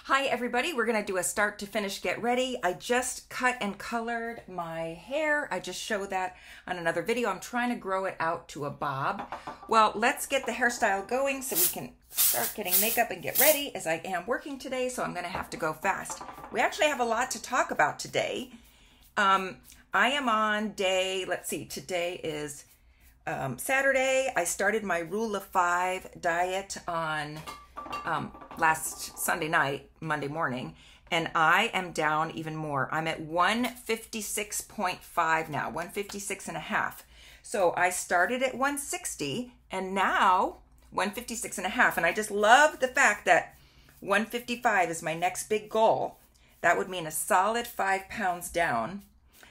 Hi everybody, we're gonna do a start to finish get ready. I just cut and colored my hair. I just showed that on another video. I'm trying to grow it out to a bob. Well, let's get the hairstyle going so we can start getting makeup and get ready, as I am working today, so I'm gonna have to go fast. We actually have a lot to talk about today. I am on day, let's see, today is Saturday. I started my Rule of 5 diet on last Sunday night, Monday morning, and I am down even more. I'm at 156.5 now, 156 and a half. So I started at 160 and now 156 and a half. And I just love the fact that 155 is my next big goal. That would mean a solid 5 pounds down.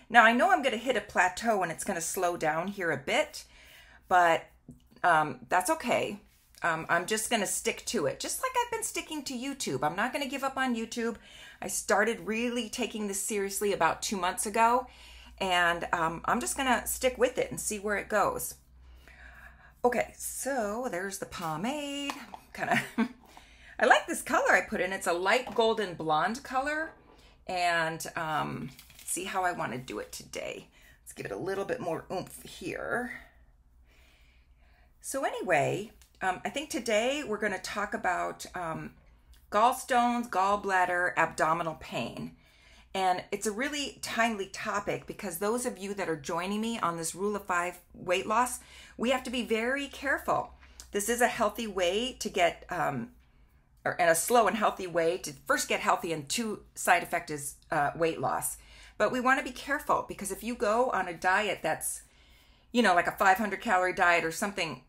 Now I know I'm going to hit a plateau and it's going to slow down here a bit, but that's okay. I'm just going to stick to it, just like I've been sticking to YouTube. I'm not going to give up on YouTube. I started really taking this seriously about 2 months ago, and I'm just going to stick with it and see where it goes. Okay, so there's the pomade. I like this color I put in. It's a light golden blonde color, and see how I want to do it today. Let's give it a little bit more oomph here. So anyway, I think today we're going to talk about gallstones, gallbladder, abdominal pain. And it's a really timely topic because those of you that are joining me on this Rule of 5 weight loss, we have to be very careful. This is a healthy way to get, and a slow and healthy way to first get healthy, and side effect is weight loss. But we want to be careful because if you go on a diet that's, like a 500 calorie diet or something,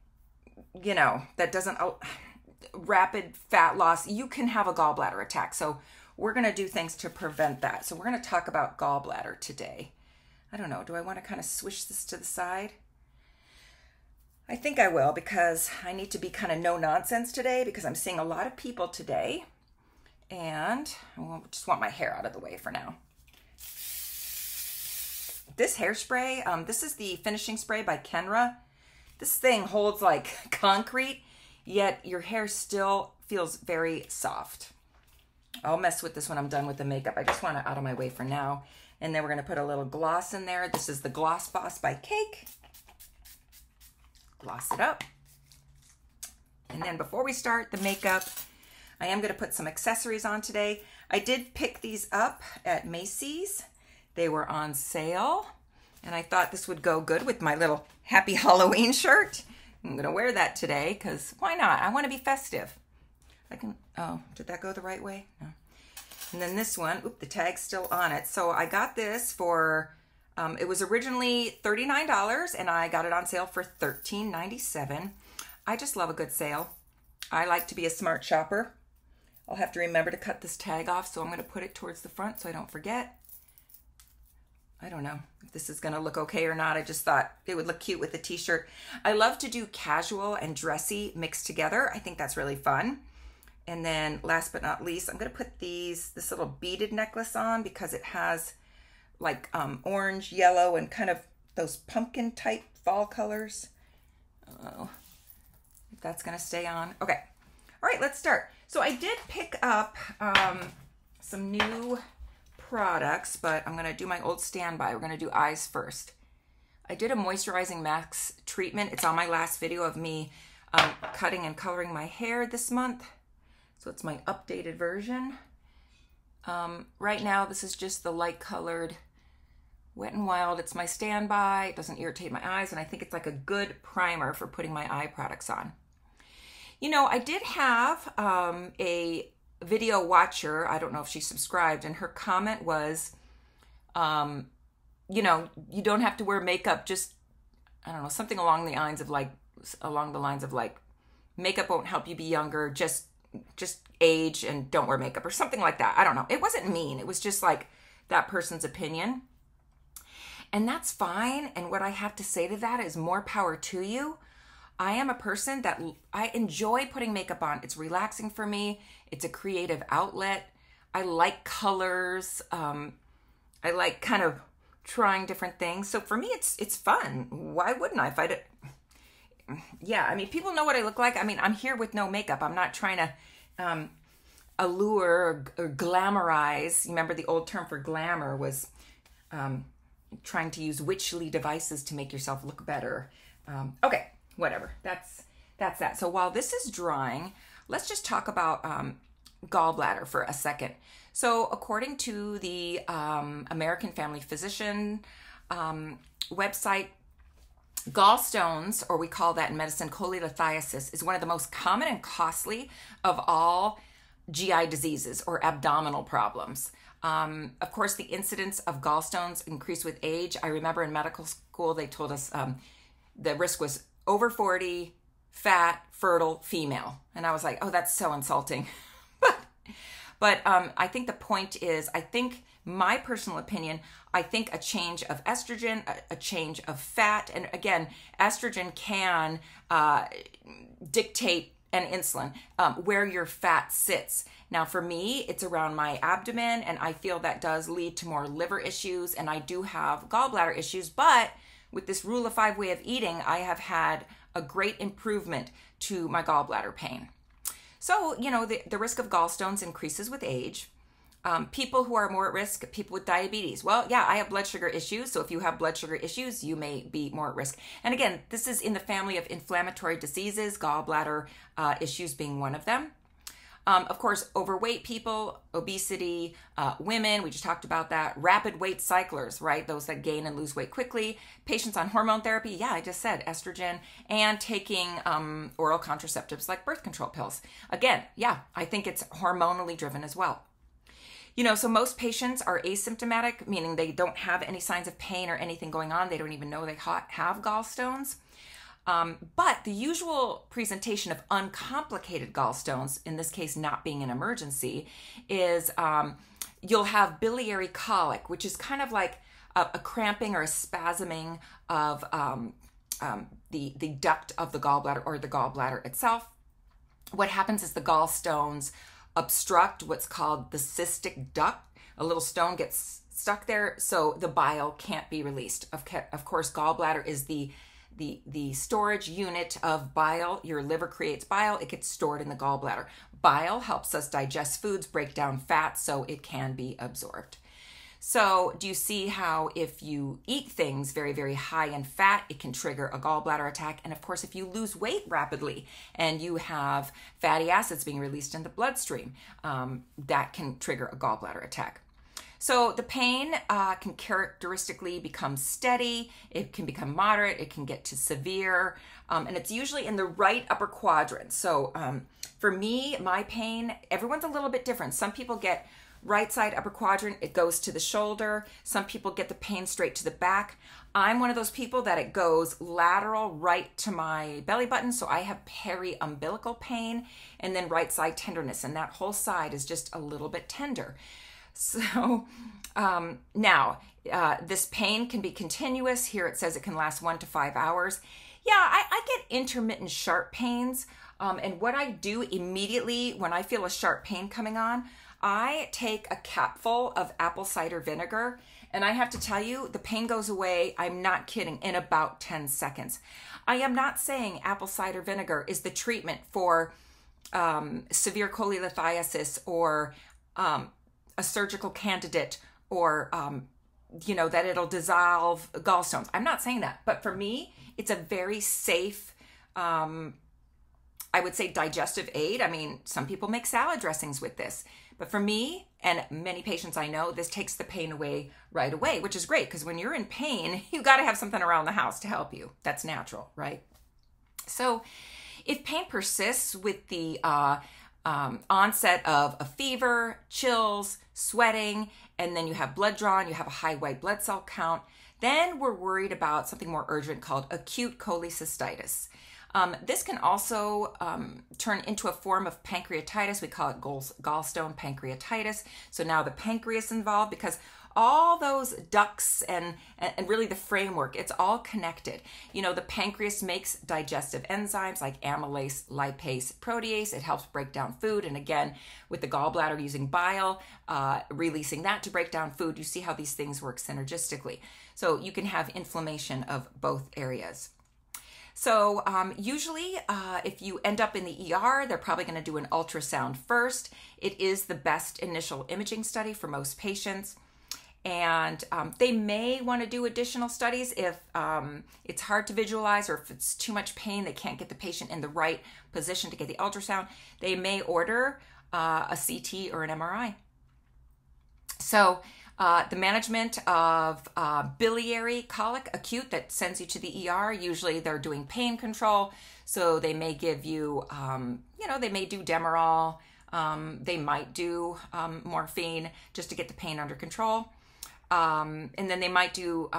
that doesn't rapid fat loss, you can have a gallbladder attack. So we're going to do things to prevent that. So we're going to talk about gallbladder today. I don't know. Do I want to kind of swish this to the side? I think I will, because I need to be kind of no nonsense today because I'm seeing a lot of people today, and I just want my hair out of the way for now. This hairspray, this is the finishing spray by Kenra. This thing holds like concrete, yet your hair still feels very soft. I'll mess with this when I'm done with the makeup. I just want it out of my way for now. And then we're going to put a little gloss in there. This is the Gloss Boss by Cake. Gloss it up. And then before we start the makeup, I am going to put some accessories on today. I did pick these up at Macy's. They were on sale. And I thought this would go good with my little Happy Halloween shirt. I'm going to wear that today because why not? I want to be festive. Oh, did that go the right way? No. And then this one, the tag's still on it. So I got this for, it was originally $39 and I got it on sale for $13.97. I just love a good sale. I like to be a smart shopper. I'll have to remember to cut this tag off, so I'm going to put it towards the front so I don't forget. I don't know if this is going to look okay or not. I just thought it would look cute with a t-shirt. I love to do casual and dressy mixed together. I think that's really fun. And then last but not least, I'm going to put this little beaded necklace on because it has like orange, yellow, and kind of those pumpkin type fall colors. Oh, if that's going to stay on. Okay. All right, let's start. So I did pick up some new products, but I'm going to do my old standby. We're going to do eyes first. I did a moisturizing max treatment. It's on my last video of me cutting and coloring my hair this month. So it's my updated version. Right now, this is just the light colored Wet n Wild. It's my standby. It doesn't irritate my eyes, and I think it's like a good primer for putting my eye products on. I did have a video watcher, I don't know if she subscribed, and her comment was, you don't have to wear makeup, just, I don't know, something along the lines of like, makeup won't help you be younger, just age and don't wear makeup, or something like that. I don't know. It wasn't mean. It was just like that person's opinion. And that's fine. And what I have to say to that is more power to you. I am a person that I enjoy putting makeup on. It's relaxing for me. It's a creative outlet. I like colors. I like kind of trying different things. So for me, it's fun. Why wouldn't I? Yeah, I mean, people know what I look like. I mean, I'm here with no makeup. I'm not trying to allure or glamorize. Remember the old term for glamour was trying to use witchly devices to make yourself look better. Okay, whatever. That's that. So while this is drying, let's just talk about gallbladder for a second. So according to the American Family Physician website, gallstones, or we call that in medicine cholelithiasis, is one of the most common and costly of all GI diseases or abdominal problems. Of course, the incidence of gallstones increase with age. I remember in medical school, they told us the risk was over 40, fat, fertile, female. And I was like, oh, that's so insulting. But I think the point is, I think my personal opinion, I think a change of estrogen, a change of fat, and again, estrogen can dictate, and insulin, where your fat sits. Now for me, it's around my abdomen, and I feel that does lead to more liver issues, and I do have gallbladder issues, but with this rule of 5 way of eating, I have had a great improvement to my gallbladder pain. So, you know, the risk of gallstones increases with age. People who are more at risk, people with diabetes. Well, yeah, I have blood sugar issues. So if you have blood sugar issues, you may be more at risk. And again, this is in the family of inflammatory diseases, gallbladder issues being one of them. Of course, overweight people, obesity, women, we just talked about that. Rapid weight cyclers, right? Those that gain and lose weight quickly. Patients on hormone therapy, yeah, I just said estrogen, and taking oral contraceptives like birth control pills. Again, yeah, I think it's hormonally driven as well. You know, so most patients are asymptomatic, meaning they don't have any signs of pain or anything going on. They don't even know they have gallstones. But the usual presentation of uncomplicated gallstones, in this case not being an emergency, is you'll have biliary colic, which is kind of like a cramping or a spasming of the duct of the gallbladder or the gallbladder itself. What happens is the gallstones obstruct what's called the cystic duct. A little stone gets stuck there, so the bile can't be released. Of course, gallbladder is the storage unit of bile. Your liver creates bile. It gets stored in the gallbladder. Bile helps us digest foods, break down fat, so it can be absorbed. So do you see how if you eat things very, very high in fat, it can trigger a gallbladder attack? And of course, if you lose weight rapidly and you have fatty acids being released in the bloodstream, that can trigger a gallbladder attack. So the pain can characteristically become steady, it can become moderate, it can get to severe, and it's usually in the right upper quadrant. So for me, my pain, everyone's a little bit different. Some people get right side upper quadrant, it goes to the shoulder. Some people get the pain straight to the back. I'm one of those people that it goes lateral right to my belly button, so I have peri-umbilical pain, and then right side tenderness, and that whole side is just a little bit tender. So now, this pain can be continuous. Here it says it can last 1 to 5 hours. Yeah, I get intermittent sharp pains. And what I do immediately when I feel a sharp pain coming on, I take a capful of apple cider vinegar. And I have to tell you, the pain goes away, I'm not kidding, in about 10 seconds. I am not saying apple cider vinegar is the treatment for severe cholelithiasis or a surgical candidate, or you know, that it'll dissolve gallstones. I'm not saying that, but for me, it's a very safe, I would say, digestive aid. I mean, some people make salad dressings with this, but for me and many patients I know, this takes the pain away right away, which is great, because when you're in pain, you got to have something around the house to help you. That's natural, right? So if pain persists with the onset of a fever, chills, sweating, and then you have blood drawn, you have a high white blood cell count, then we're worried about something more urgent called acute cholecystitis. This can also turn into a form of pancreatitis. We call it gallstone pancreatitis. So now the pancreas involved, because all those ducts and really the framework, it's all connected. You know, the pancreas makes digestive enzymes like amylase, lipase, protease. It helps break down food. And again, with the gallbladder using bile, releasing that to break down food, you see how these things work synergistically. So you can have inflammation of both areas. So usually if you end up in the ER, they're probably going to do an ultrasound first. It is the best initial imaging study for most patients. And they may want to do additional studies if it's hard to visualize or if it's too much pain, they can't get the patient in the right position to get the ultrasound. They may order a CT or an MRI. So the management of biliary colic, acute, that sends you to the ER, usually they're doing pain control. So they may give you, they may do Demerol. They might do morphine just to get the pain under control. And then they might do,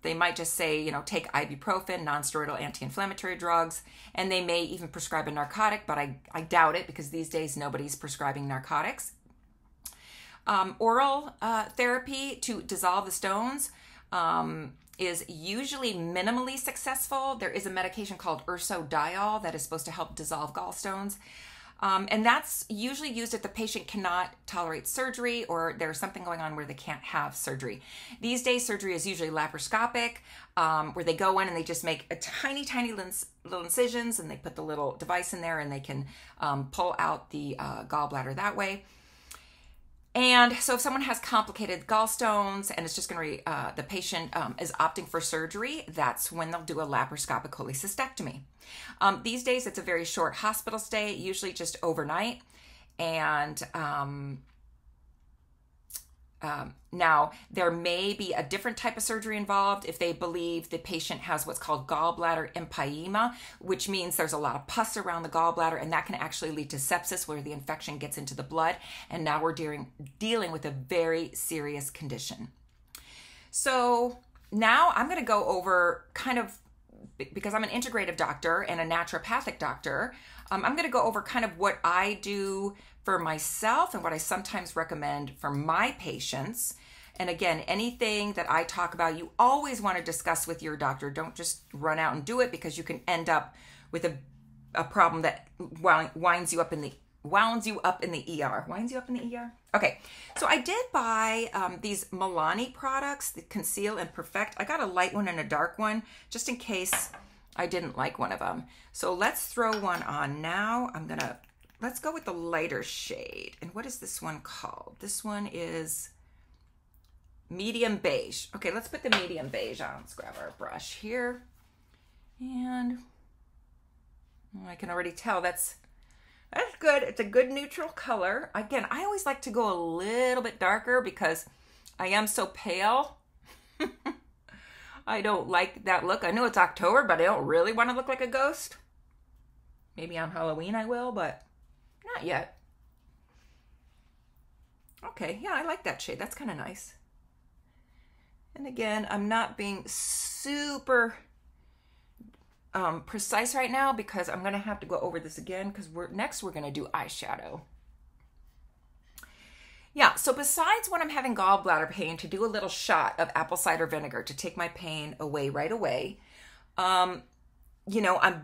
they might just say, take ibuprofen, non-steroidal anti-inflammatory drugs, and they may even prescribe a narcotic, but I doubt it because these days nobody's prescribing narcotics. Oral therapy to dissolve the stones is usually minimally successful. There is a medication called ursodiol that is supposed to help dissolve gallstones. And that's usually used if the patient cannot tolerate surgery or there's something going on where they can't have surgery. These days, surgery is usually laparoscopic, where they go in and they just make a tiny, tiny little incisions and they put the little device in there and they can pull out the gallbladder that way. And so if someone has complicated gallstones and it's just going to, the patient is opting for surgery, that's when they'll do a laparoscopic cholecystectomy. These days, it's a very short hospital stay, usually just overnight. And now, there may be a different type of surgery involved if they believe the patient has what's called gallbladder empyema, which means there's a lot of pus around the gallbladder, and that can actually lead to sepsis where the infection gets into the blood. And now we're dealing with a very serious condition. So now I'm going to go over kind of, because I'm an integrative doctor and a naturopathic doctor, I'm going to go over kind of what I do for myself and what I sometimes recommend for my patients. And again, anything that I talk about, you always want to discuss with your doctor. Don't just run out and do it because you can end up with a problem that winds you up in the ER. Winds you up in the ER? Okay, so I did buy these Milani products, the Conceal and Perfect. I got a light one and a dark one, just in case I didn't like one of them. So let's throw one on now. Let's go with the lighter shade. And what is this one called? This one is medium beige. Okay, let's put the medium beige on. Let's grab our brush here. And I can already tell that's good. It's a good neutral color. Again, I always like to go a little bit darker because I am so pale. I don't like that look. I know it's October, but I don't really want to look like a ghost. Maybe on Halloween I will, but not yet. Okay, yeah, I like that shade. That's kind of nice. And again, I'm not being super precise right now because I'm going to have to go over this again because next we're going to do eyeshadow. Yeah, so besides when I'm having gallbladder pain, to do a little shot of apple cider vinegar to take my pain away right away, I'm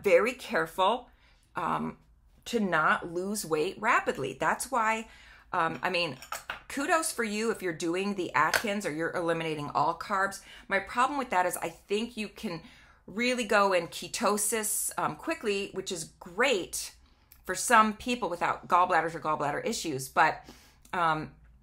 very careful to not lose weight rapidly. That's why, kudos for you if you're doing the Atkins or you're eliminating all carbs. My problem with that is I think you can really go in ketosis quickly, which is great for some people without gallbladders or gallbladder issues. But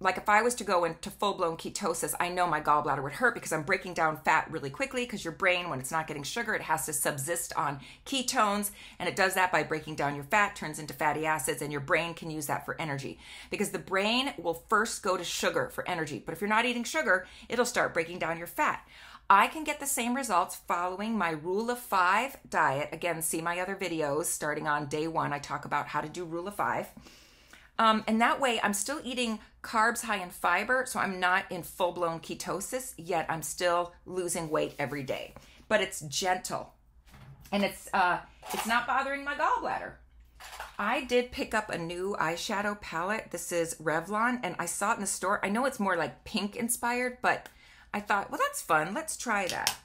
like if I was to go into full-blown ketosis, I know my gallbladder would hurt because I'm breaking down fat really quickly because your brain, when it's not getting sugar, it has to subsist on ketones. And it does that by breaking down your fat, turns into fatty acids, and your brain can use that for energy. Because the brain will first go to sugar for energy. But if you're not eating sugar, it'll start breaking down your fat. I can get the same results following my Rule of 5 diet. Again, see my other videos starting on day 1. I talk about how to do Rule of 5. And that way I'm still eating carbs high in fiber, so I'm not in full-blown ketosis, yet I'm still losing weight every day. But it's gentle, and it's not bothering my gallbladder. I did pick up a new eyeshadow palette. This is Revlon, and I saw it in the store. I know it's more like pink inspired, but I thought, well, that's fun. Let's try that.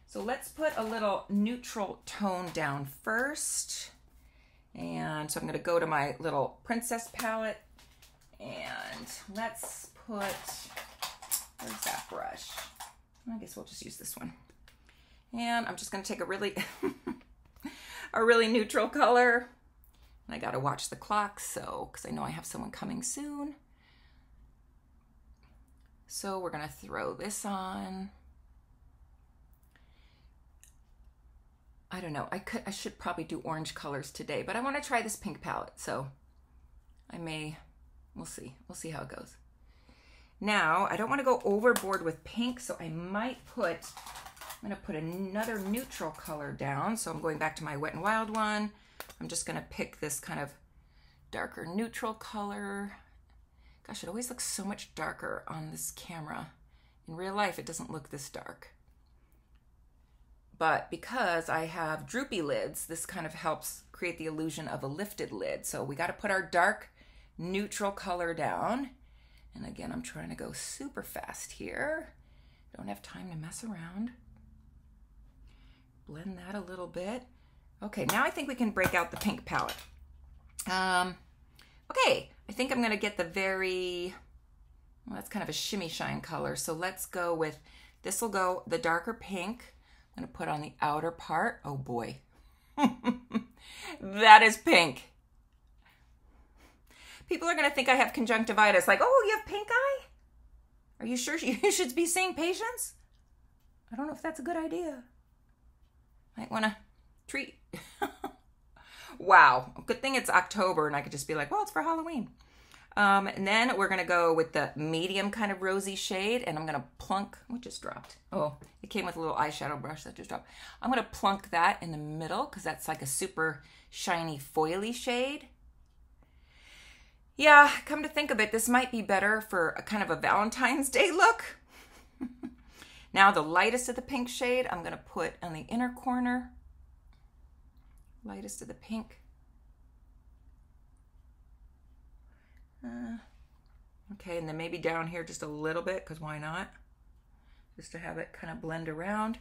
So let's put a little neutral tone down first. And so I'm going to go to my little princess palette and let's put, where's that brush? I guess we'll just use this one. And I'm just going to take a really, a really neutral color. And I gotta watch the clock, so, because I know I have someone coming soon. So we're gonna throw this on. I don't know, I should probably do orange colors today, but I wanna try this pink palette, so we'll see how it goes. Now, I don't wanna go overboard with pink, so I'm gonna put another neutral color down. So I'm going back to my Wet n Wild one. I'm just gonna pick this kind of darker neutral color. Gosh, it always looks so much darker on this camera. In real life, it doesn't look this dark. But because I have droopy lids, this kind of helps create the illusion of a lifted lid. So we gotta put our dark neutral color down. And again, I'm trying to go super fast here. Don't have time to mess around. Blend that a little bit. Okay, now I think we can break out the pink palette. Okay, I think I'm gonna get the well, that's kind of a shimmy shine color. So let's go with, this will go the darker pink. I'm gonna put on the outer part. Oh boy, that is pink. People are gonna think I have conjunctivitis, like, oh, you have pink eye? Are you sure you should be seeing patients? I don't know if that's a good idea. Might wanna treat. Wow, good thing it's October and I could just be like, well, it's for Halloween. And then we're gonna go with the medium kind of rosy shade, and I'm gonna plunk, what just dropped? Oh, it came with a little eyeshadow brush that just dropped. I'm gonna plunk that in the middle because that's like a super shiny foily shade. Yeah, come to think of it, this might be better for a kind of a Valentine's Day look. Now the lightest of the pink shade, I'm gonna put on the inner corner. Lightest of the pink. Okay, and then maybe down here just a little bit, because why not? Just to have it kind of blend around.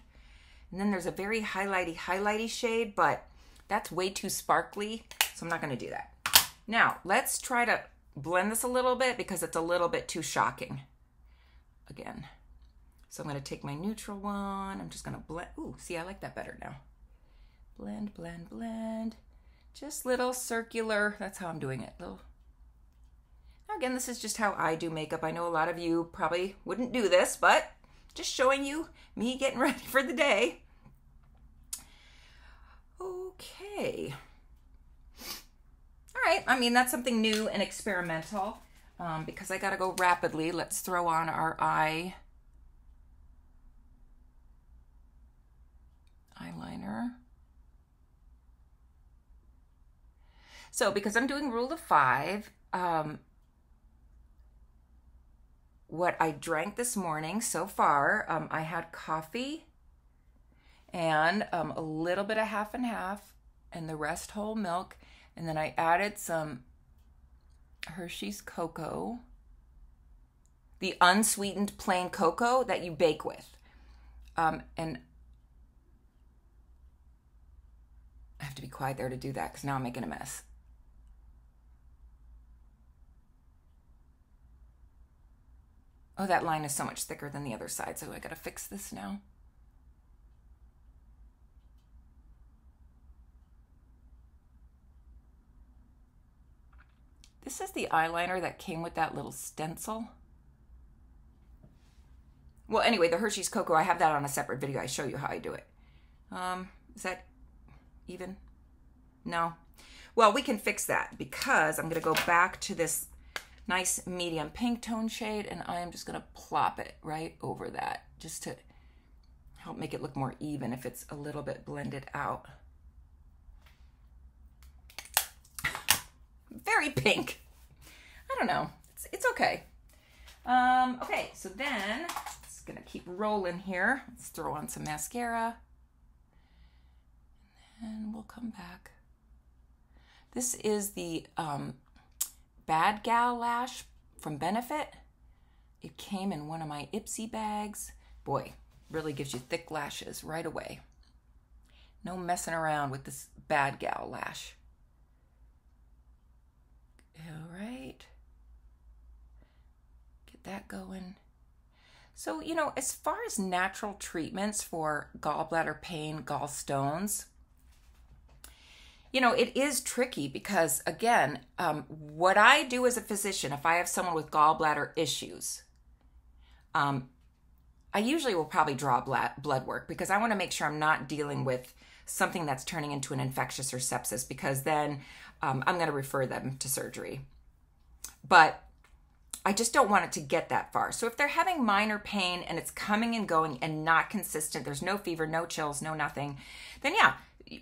And then there's a very highlighty shade, but that's way too sparkly, so I'm not gonna do that. Now, let's try to blend this a little bit because it's a little bit too shocking. Again. So I'm gonna take my neutral one. I'm just gonna blend. Ooh, see, I like that better now. Blend, blend, blend. Just little circular, that's how I'm doing it. Little. Now again, this is just how I do makeup. I know a lot of you probably wouldn't do this, but just showing you me getting ready for the day. Okay. All right, I mean, that's something new and experimental. Because I gotta go rapidly, let's throw on our eyeliner. So because I'm doing rule of 5, what I drank this morning so far, I had coffee and a little bit of half and half and the rest whole milk. And then I added some Hershey's cocoa, the unsweetened plain cocoa that you bake with. And I have to be quiet there to do that because now I'm making a mess. Oh, that line is so much thicker than the other side, so I gotta fix this now. This is the eyeliner that came with that little stencil. Well, anyway, the Hershey's Cocoa, I have that on a separate video. I show you how I do it. Is that even? No. Well, we can fix that because I'm gonna go back to this nice medium pink tone shade and I am just gonna plop it right over that just to help make it look more even if it's a little bit blended out. Very pink. I don't know. It's okay. Okay, so then it's gonna keep rolling here. Let's throw on some mascara. And then we'll come back. This is the Bad Gal Lash from Benefit. It came in one of my Ipsy bags. Boy, really gives you thick lashes right away. No messing around with this Bad Gal Lash. All right. Get that going. So, you know, as far as natural treatments for gallbladder pain, gallstones, You know, it is tricky because, again, what I do as a physician, if I have someone with gallbladder issues, I usually will probably draw blood work because I want to make sure I'm not dealing with something that's turning into an infectious or sepsis, because then I'm going to refer them to surgery. But I just don't want it to get that far. So if they're having minor pain and it's coming and going and not consistent, there's no fever, no chills, no nothing, then yeah,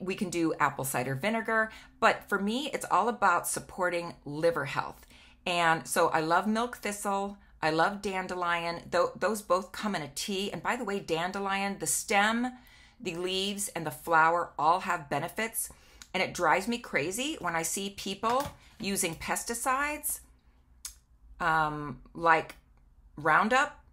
we can do apple cider vinegar. But for me, it's all about supporting liver health. And so I love milk thistle. I love dandelion. Those both come in a tea. And by the way, dandelion, the stem, the leaves, and the flower all have benefits. And it drives me crazy when I see people using pesticides like Roundup,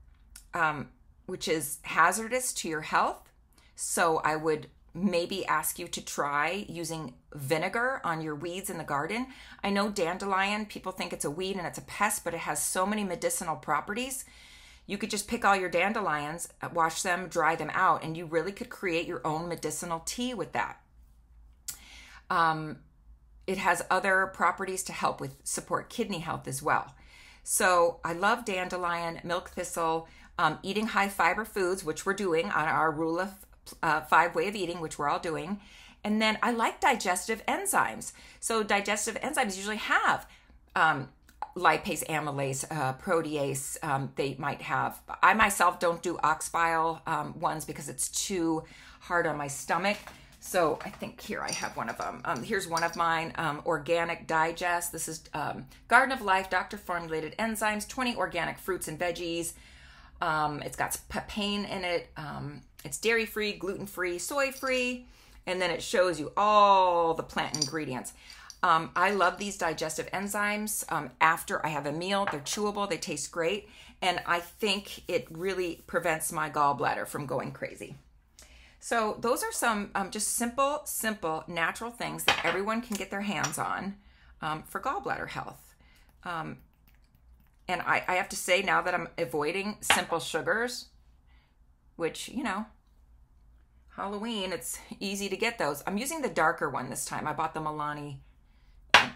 which is hazardous to your health. So I would maybe ask you to try using vinegar on your weeds in the garden. I know dandelion, people think it's a weed and it's a pest, but it has so many medicinal properties. You could just pick all your dandelions, wash them, dry them out, and you really could create your own medicinal tea with that. It has other properties to help with support kidney health as well. So I love dandelion, milk thistle, eating high fiber foods, which we're doing on our Rule of 5 way of eating, which we're all doing. And then I like digestive enzymes. So digestive enzymes usually have lipase, amylase, protease. They might have, I myself don't do ox bile ones because it's too hard on my stomach. So I think here I have one of them. Here's one of mine, Organic Digest. This is Garden of Life, doctor formulated enzymes, 20 organic fruits and veggies. It's got papain in it. It's dairy-free, gluten-free, soy-free, and then it shows you all the plant ingredients. I love these digestive enzymes after I have a meal. They're chewable, they taste great, and I think it really prevents my gallbladder from going crazy. So those are some just simple, natural things that everyone can get their hands on for gallbladder health. And I have to say, now that I'm avoiding simple sugars, which, you know, Halloween, it's easy to get those. I'm using the darker one this time. I bought the Milani.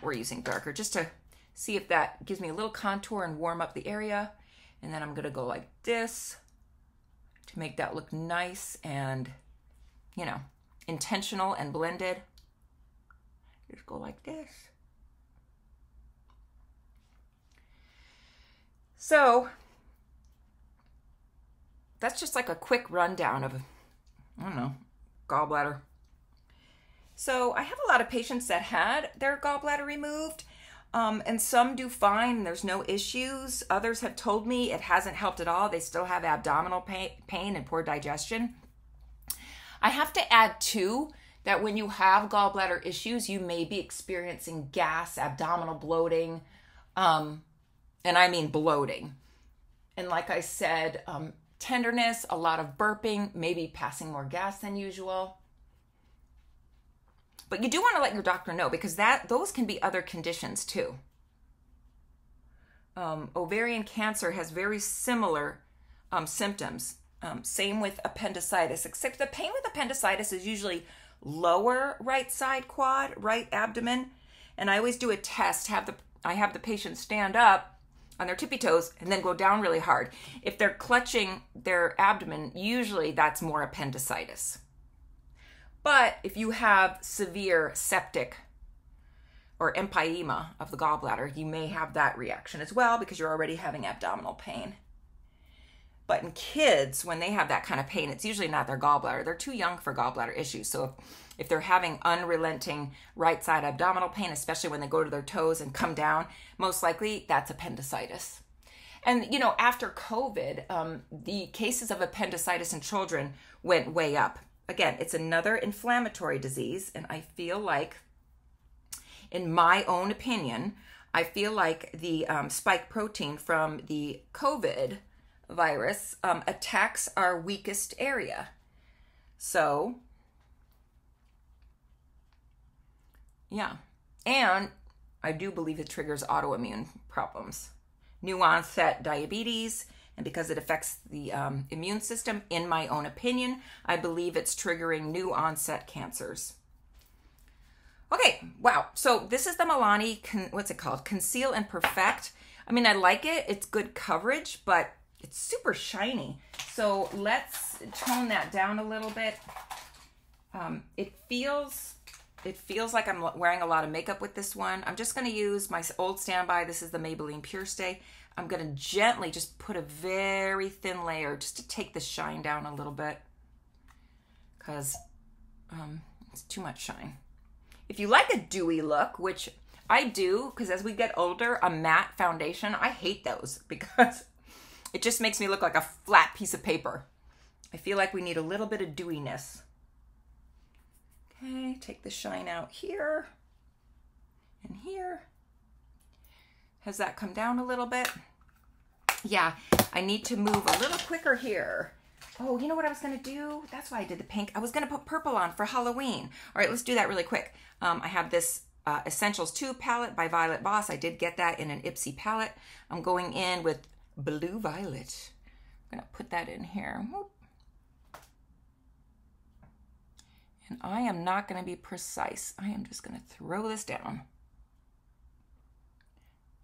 We're using darker just to see if that gives me a little contour and warm up the area. And then I'm going to go like this to make that look nice and, you know, intentional and blended. Just go like this. So that's just like a quick rundown of, I don't know, gallbladder. So I have a lot of patients that had their gallbladder removed, and some do fine. There's no issues. Others have told me it hasn't helped at all. They still have abdominal pain and poor digestion. I have to add too that when you have gallbladder issues, you may be experiencing gas, abdominal bloating, and I mean bloating. And like I said, tenderness, a lot of burping, maybe passing more gas than usual. But you do want to let your doctor know, because those can be other conditions too. Ovarian cancer has very similar symptoms. Same with appendicitis, except the pain with appendicitis is usually lower right side quad, right abdomen. And I always do a test. I have the patient stand up on their tippy toes and then go down really hard. If they're clutching their abdomen, usually that's more appendicitis. But if you have severe septic or empyema of the gallbladder, you may have that reaction as well, because you're already having abdominal pain. But in kids, when they have that kind of pain, it's usually not their gallbladder. They're too young for gallbladder issues. So if they're having unrelenting right side abdominal pain, especially when they go to their toes and come down, most likely that's appendicitis. And, you know, after COVID, the cases of appendicitis in children went way up. Again, it's another inflammatory disease, and I feel like, in my own opinion, I feel like the spike protein from the COVID virus attacks our weakest area. So, yeah. And I do believe it triggers autoimmune problems. New onset diabetes, and because it affects the immune system, in my own opinion, I believe it's triggering new onset cancers. Okay, wow. So this is the Milani, what's it called? Conceal and Perfect. I mean, I like it. It's good coverage, but it's super shiny. So let's tone that down a little bit. It feels like I'm wearing a lot of makeup with this one. I'm just going to use my old standby. This is the Maybelline Pure Stay. I'm going to gently just put a very thin layer just to take the shine down a little bit, because it's too much shine. If you like a dewy look, which I do, because as we get older, a matte foundation, I hate those because it just makes me look like a flat piece of paper. I feel like we need a little bit of dewiness. Okay, take the shine out here and here. Has that come down a little bit? Yeah, I need to move a little quicker here. Oh, you know what I was going to do? That's why I did the pink. I was going to put purple on for Halloween. All right, let's do that really quick. I have this Essentials 2 palette by Violet Boss. I did get that in an Ipsy palette. I'm going in with Blue Violet. I'm going to put that in here. And I am not going to be precise. I am just going to throw this down.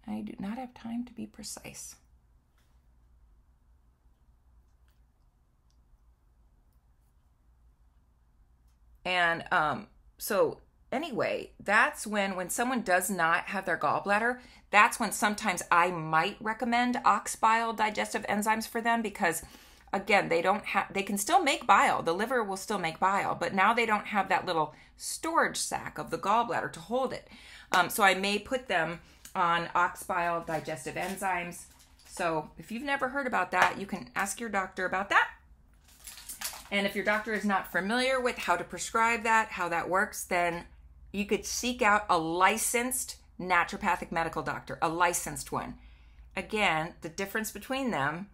I do not have time to be precise. And so anyway, that's when someone does not have their gallbladder, that's when sometimes I might recommend ox bile digestive enzymes for them, because again, they can still make bile. The liver will still make bile, but now they don't have that little storage sac of the gallbladder to hold it. So I may put them on ox bile digestive enzymes. So if you've never heard about that, you can ask your doctor about that. And if your doctor is not familiar with how to prescribe that, how that works, then you could seek out a licensed naturopathic medical doctor, a licensed one. Again, the difference between them,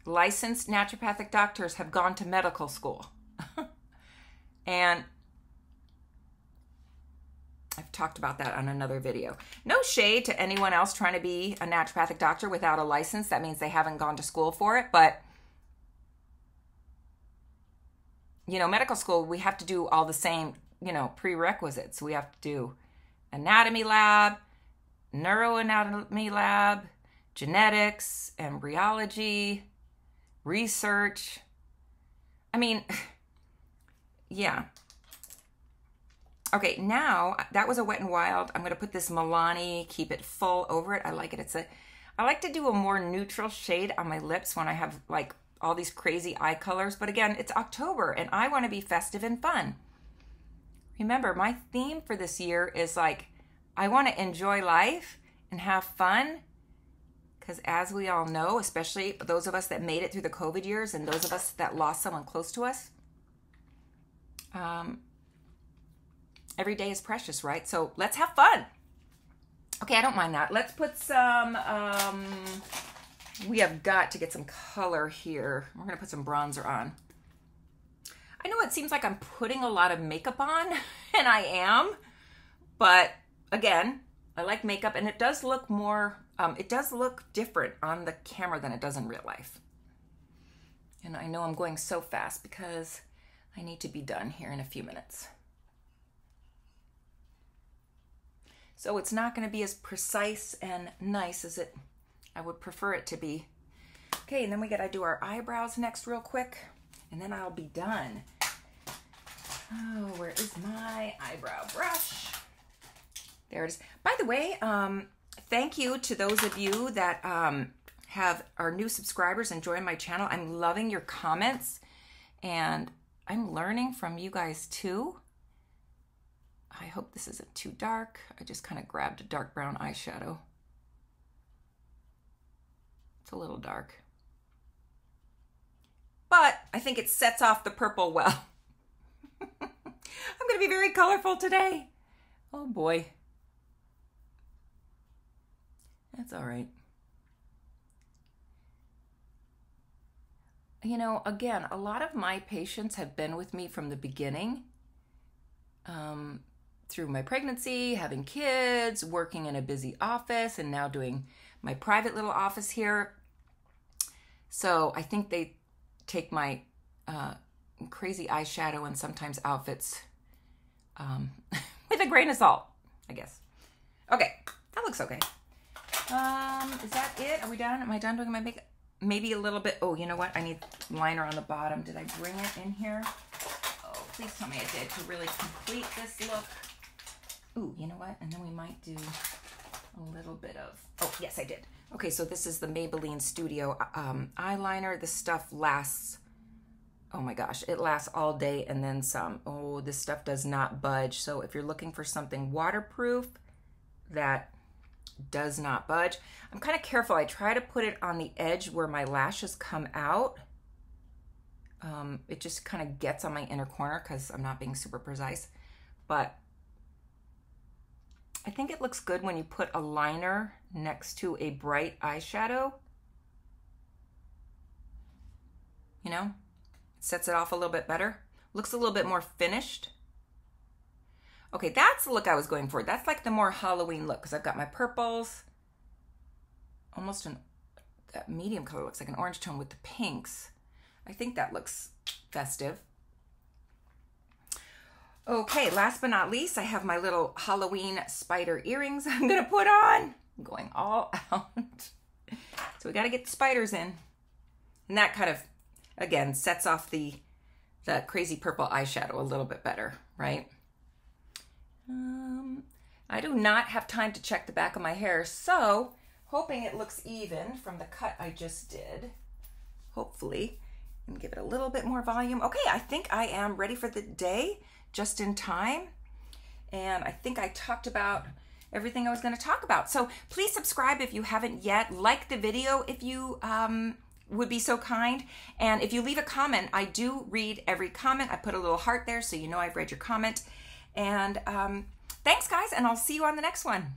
licensed naturopathic doctors have gone to medical school. And I've talked about that on another video. No shade to anyone else trying to be a naturopathic doctor without a license. That means they haven't gone to school for it. But, you know, medical school, we have to do all the same, you know, prerequisites. We have to do anatomy lab, neuroanatomy lab, genetics, embryology, research. I mean, yeah. Okay, now that was a Wet n Wild. I'm going to put this Milani, keep it full over it. I like it. I like to do a more neutral shade on my lips when I have like all these crazy eye colors. But again, it's October and I want to be festive and fun. Remember, my theme for this year is like, I want to enjoy life and have fun. Because as we all know, especially those of us that made it through the COVID years and those of us that lost someone close to us, every day is precious, right? So let's have fun. Okay, I don't mind that. Let's put some, we have got to get some color here. We're gonna put some bronzer on. I know it seems like I'm putting a lot of makeup on, and I am, but again, I like makeup, and it does look more, it does look different on the camera than it does in real life. And I know I'm going so fast because I need to be done here in a few minutes. So it's not going to be as precise and nice as I would prefer it to be. Okay, and then we got to do our eyebrows next real quick, and then I'll be done. Oh, where is my eyebrow brush? There it is. By the way, thank you to those of you that are new subscribers and join my channel. I'm loving your comments, and I'm learning from you guys too. I hope this isn't too dark. I just kind of grabbed a dark brown eyeshadow. It's a little dark. But I think it sets off the purple well. I'm going to be very colorful today. Oh boy. That's all right. You know, again, a lot of my patients have been with me from the beginning. Through my pregnancy, having kids, working in a busy office, and now doing my private little office here. So I think they take my crazy eyeshadow and sometimes outfits with with a grain of salt, I guess. Okay, that looks okay. Is that it? Are we done? Am I done doing my makeup? Maybe a little bit. Oh, you know what? I need liner on the bottom. Did I bring it in here? Oh, please tell me I did to really complete this look. Ooh, you know what? And then we might do a little bit of, oh, yes, I did. Okay, so this is the Maybelline Studio eyeliner. This stuff lasts, oh my gosh, it lasts all day and then some. Oh, this stuff does not budge. So if you're looking for something waterproof that does not budge, I'm kind of careful. I try to put it on the edge where my lashes come out. It just kind of gets on my inner corner because I'm not being super precise. But I think it looks good when you put a liner next to a bright eyeshadow. You know, it sets it off a little bit better. Looks a little bit more finished. Okay, that's the look I was going for. That's like the more Halloween look because I've got my purples. Almost that medium color looks like an orange tone with the pinks. I think that looks festive. Okay, last but not least, I have my little Halloween spider earrings I'm gonna put on. I'm going all out. So we gotta get the spiders in. And that kind of, again, sets off the crazy purple eyeshadow a little bit better, right? I do not have time to check the back of my hair, so hoping it looks even from the cut I just did. Hopefully. And give it a little bit more volume. Okay, I think I am ready for the day, just in time. And I think I talked about everything I was going to talk about. So please subscribe if you haven't yet. Like the video if you would be so kind. And if you leave a comment, I do read every comment. I put a little heart there so you know I've read your comment. And thanks, guys, and I'll see you on the next one.